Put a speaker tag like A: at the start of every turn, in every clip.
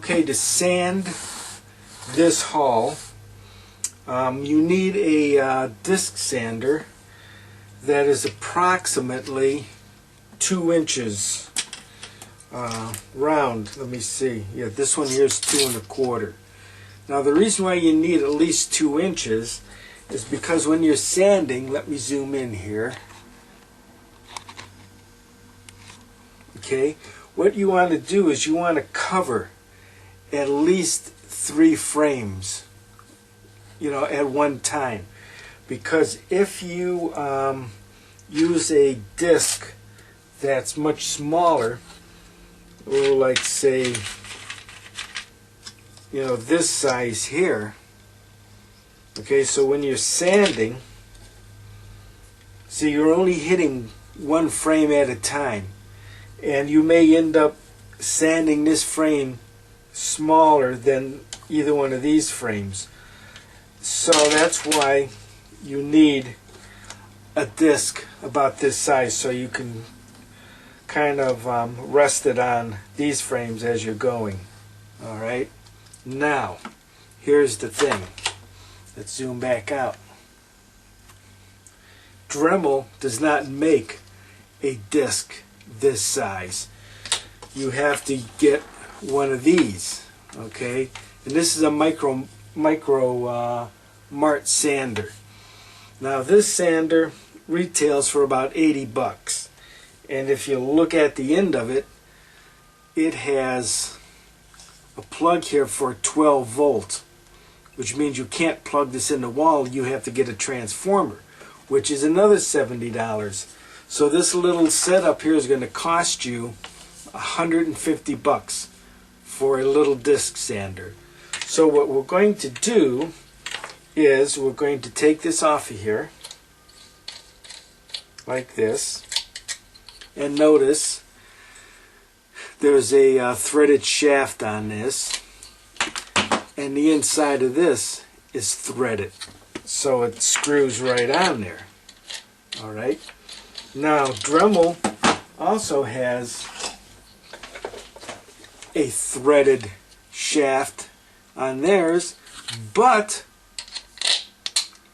A: Okay, to sand this hull, you need a disc sander that is approximately 2 inches round. Let me see. Yeah, this one here is 2 1/4. Now the reason why you need at least 2 inches is because when you're sanding, let me zoom in here. Okay, what you want to do is you want to cover at least 3 frames, at one time. Because if you use a disc that's much smaller, or like say, this size here, okay, so when you're sanding, see, you're only hitting 1 frame at a time, and you may end up sanding this frame smaller than either one of these frames. So that's why you need a disc about this size, so you can kind of rest it on these frames as you're going. Alright, now here's the thing. Let's zoom back out. Dremel does not make a disc this size. You have to get one of these, okay? And this is a micro Mart sander. Now this sander retails for about 80 bucks. And if you look at the end of it, it has a plug here for 12 volt, which means you can't plug this in the wall. You have to get a transformer, which is another $70. So this little setup here is going to cost you 150 bucks for a little disc sander. So what we're going to do is we're going to take this off of here like this, and notice there's a threaded shaft on this, and the inside of this is threaded, so it screws right on there. Alright, now Dremel also has a threaded shaft on theirs, but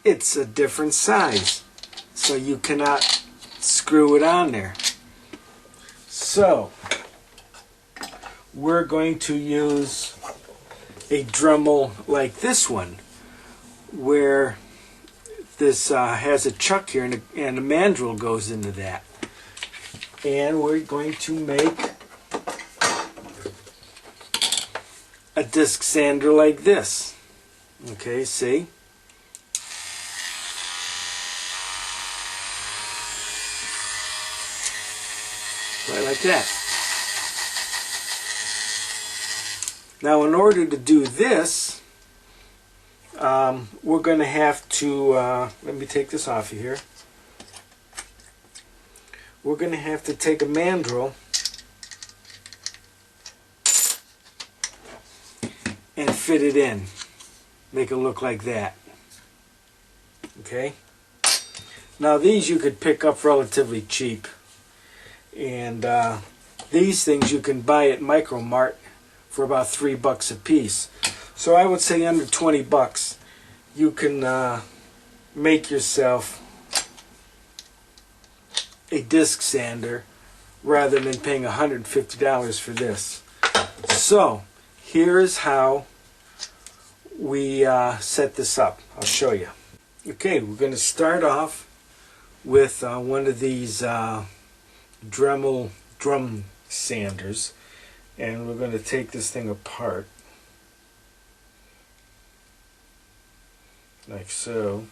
A: it's a different size, so you cannot screw it on there. So we're going to use a Dremel like this one, where this has a chuck here, and a mandrel goes into that, and we're going to make a disc sander like this. Okay, see? Right like that. Now in order to do this, we're going to have to, let me take this off of here. We're going to have to take a mandrel and fit it in. Make it look like that. Okay? Now these you could pick up relatively cheap. And these things you can buy at Micro Mart for about $3 a piece. So I would say under 20 bucks you can make yourself a disc sander rather than paying $150 for this. So here's how we set this up. I'll show you. Okay, we're going to start off with one of these Dremel drum sanders, and we're going to take this thing apart like so,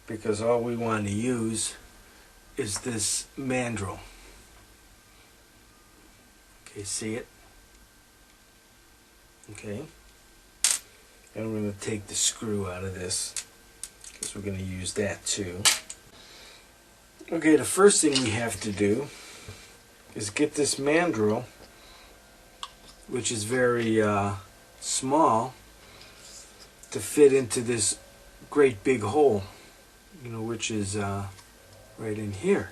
A: because all we want to use is this mandrel. Okay, see it? Okay, and we're going to take the screw out of this because we're going to use that too. Okay, the first thing we have to do is get this mandrel, which is very small, to fit into this great big hole, which is right in here.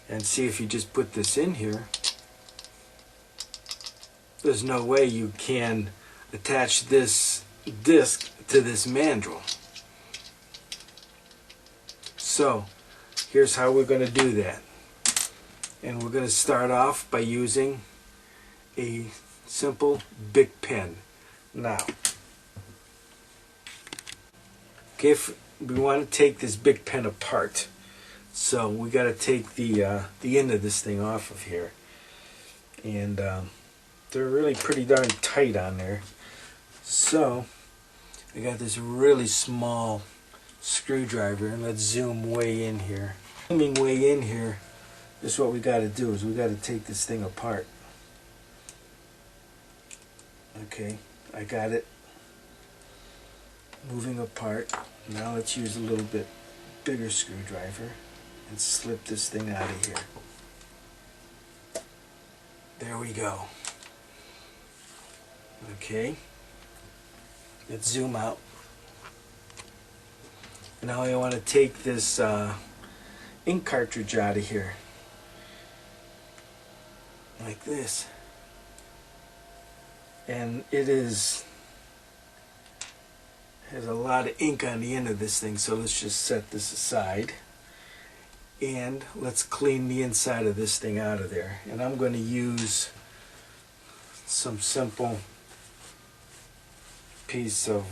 A: And see, if you just put this in here, there's no way you can attach this disc to this mandrel. So here's how we're going to do that. And we're going to start off by using a simple Bic pen. Now, okay, if we want to take this Bic pen apart, so we got to take the end of this thing off of here, and they're really pretty darn tight on there. So I got this really small screwdriver, and let's zoom way in here. Zooming way in here, this is what we got to do, is we got to take this thing apart. Okay, I got it moving apart. Now let's use a little bit bigger screwdriver and slip this thing out of here. There we go. Okay, let's zoom out. Now I want to take this ink cartridge out of here, like this. And it has a lot of ink on the end of this thing, so let's just set this aside and let's clean the inside of this thing out of there. And I'm going to use some simple piece of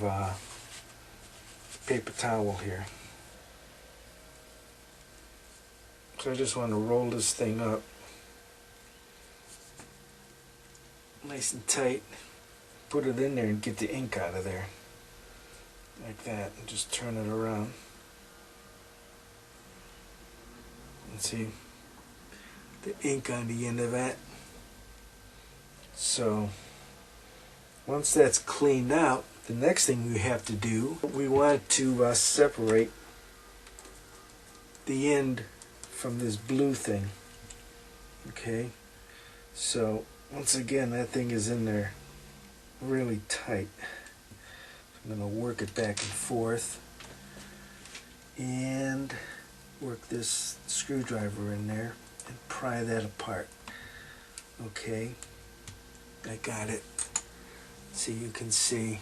A: paper towel here. So I just want to roll this thing up nice and tight, put it in there and get the ink out of there like that, and just turn it around and see the ink on the end of that. So once that's cleaned out, the next thing we have to do, we want to separate the end from this blue thing. Okay, so once again, that thing is in there really tight. I'm going to work it back and forth and work this screwdriver in there and pry that apart. Okay, I got it. So you can see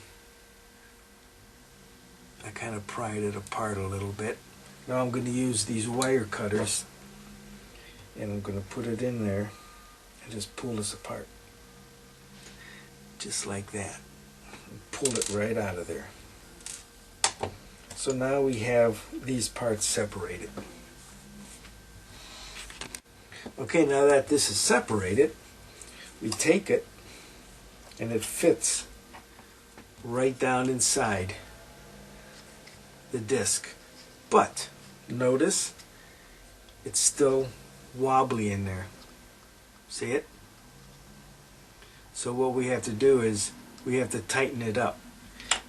A: I kind of pried it apart a little bit. Now I'm going to use these wire cutters and I'm going to put it in there and just pull this apart. Just like that. And pull it right out of there. So now we have these parts separated. Okay, now that this is separated, we take it and it fits right down inside the disc. But notice it's still wobbly in there. See it? So what we have to do is we have to tighten it up.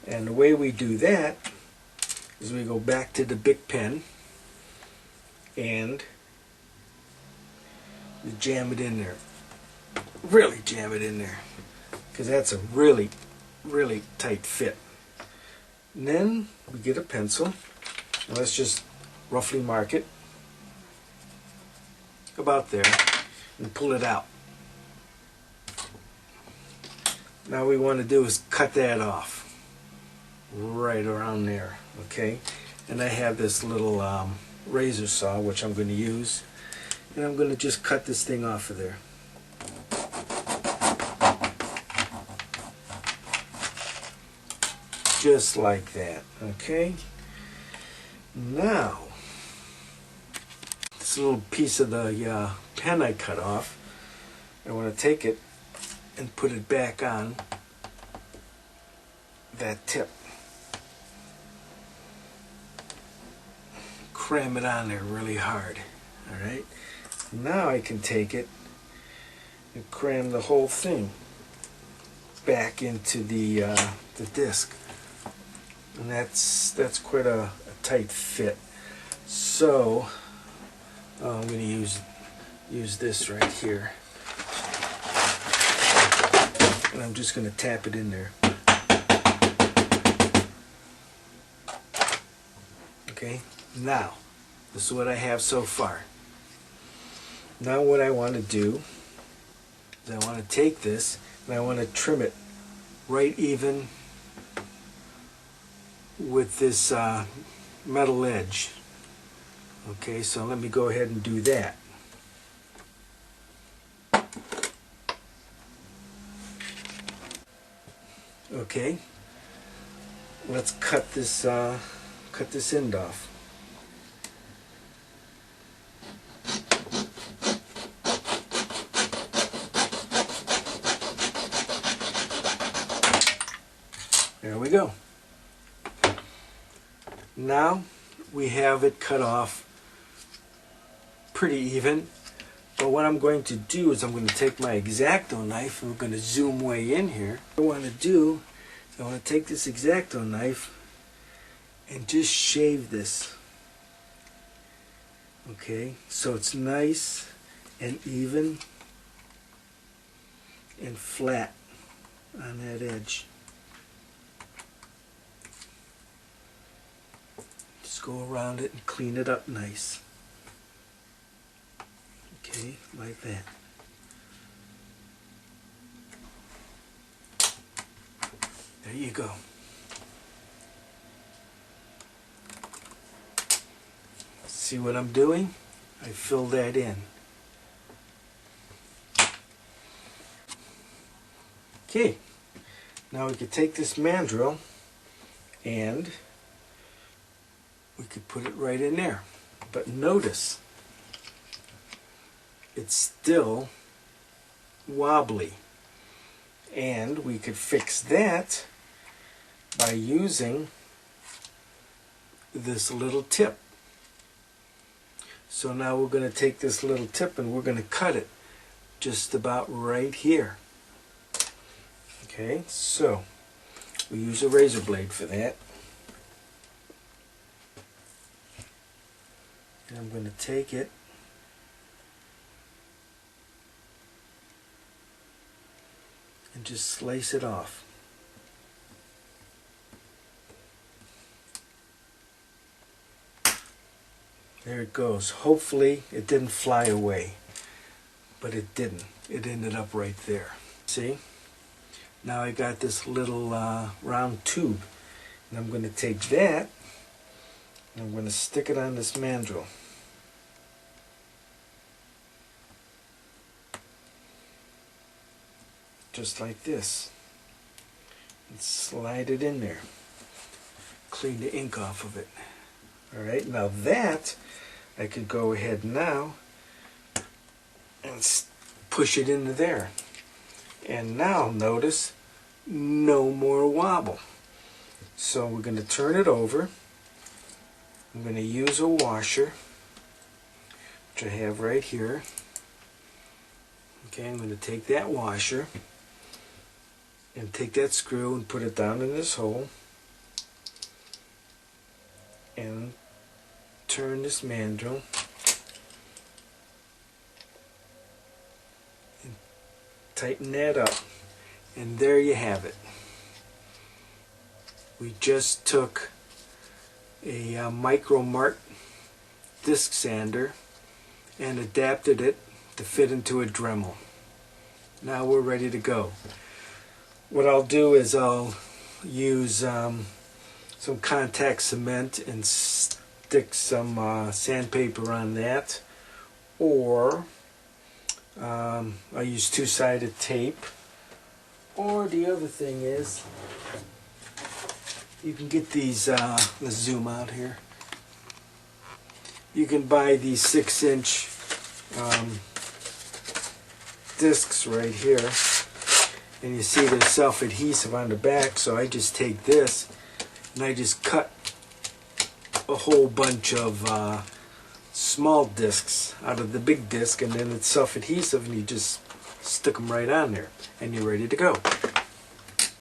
A: And the way we do that is we go back to the Bic pen and we jam it in there. Really jam it in there, because that's a really, really tight fit. And then we get a pencil and let's just roughly mark it about there and pull it out. Now what we want to do is cut that off right around there. Okay, and I have this little razor saw which I'm going to use, and I'm going to just cut this thing off of there. Just like that. Okay, now this little piece of the pen I cut off, I want to take it and put it back on that tip. Cram it on there really hard. Alright, now I can take it and cram the whole thing back into the disc, and that's quite a tight fit. So I'm going to use this right here, and I'm just going to tap it in there. Okay, now this is what I have so far. Now what I want to do is I want to take this and I want to trim it right even with this metal edge. Okay, so let me go ahead and do that. Okay, let's cut this end off. There we go. Now we have it cut off pretty even. But what I'm going to do is I'm going to take my X-Acto knife and we're going to zoom way in here. What I want to do is I want to take this X-Acto knife and just shave this. Okay, so it's nice and even and flat on that edge. Just go around it and clean it up nice. Okay, like that. There you go. See what I'm doing? I fill that in. Okay, now we could take this mandrel and we could put it right in there. But notice, it's still wobbly. And we could fix that by using this little tip. So now we're going to take this little tip and we're going to cut it just about right here. Okay, so we use a razor blade for that. And I'm going to take it and just slice it off. There it goes. Hopefully it didn't fly away, but it didn't. It ended up right there. See? Now I got this little round tube, and I'm going to take that and I'm going to stick it on this mandrel. Just like this, and slide it in there. Clean the ink off of it. Alright, now that I could go ahead now and push it into there. And now notice, no more wobble. So we're going to turn it over. I'm going to use a washer, which I have right here. Okay, I'm going to take that washer and take that screw and put it down in this hole and turn this mandrel and tighten that up, and there you have it. We just took a Micro Mart disc sander and adapted it to fit into a Dremel. Now we're ready to go. What I'll do is I'll use some contact cement and stick some sandpaper on that, or I use two-sided tape, or the other thing is you can get these, let's zoom out here, you can buy these 6-inch discs right here, and you see there's self-adhesive on the back, so I just take this and I just cut a whole bunch of small discs out of the big disc, and then it's self-adhesive and you just stick them right on there and you're ready to go.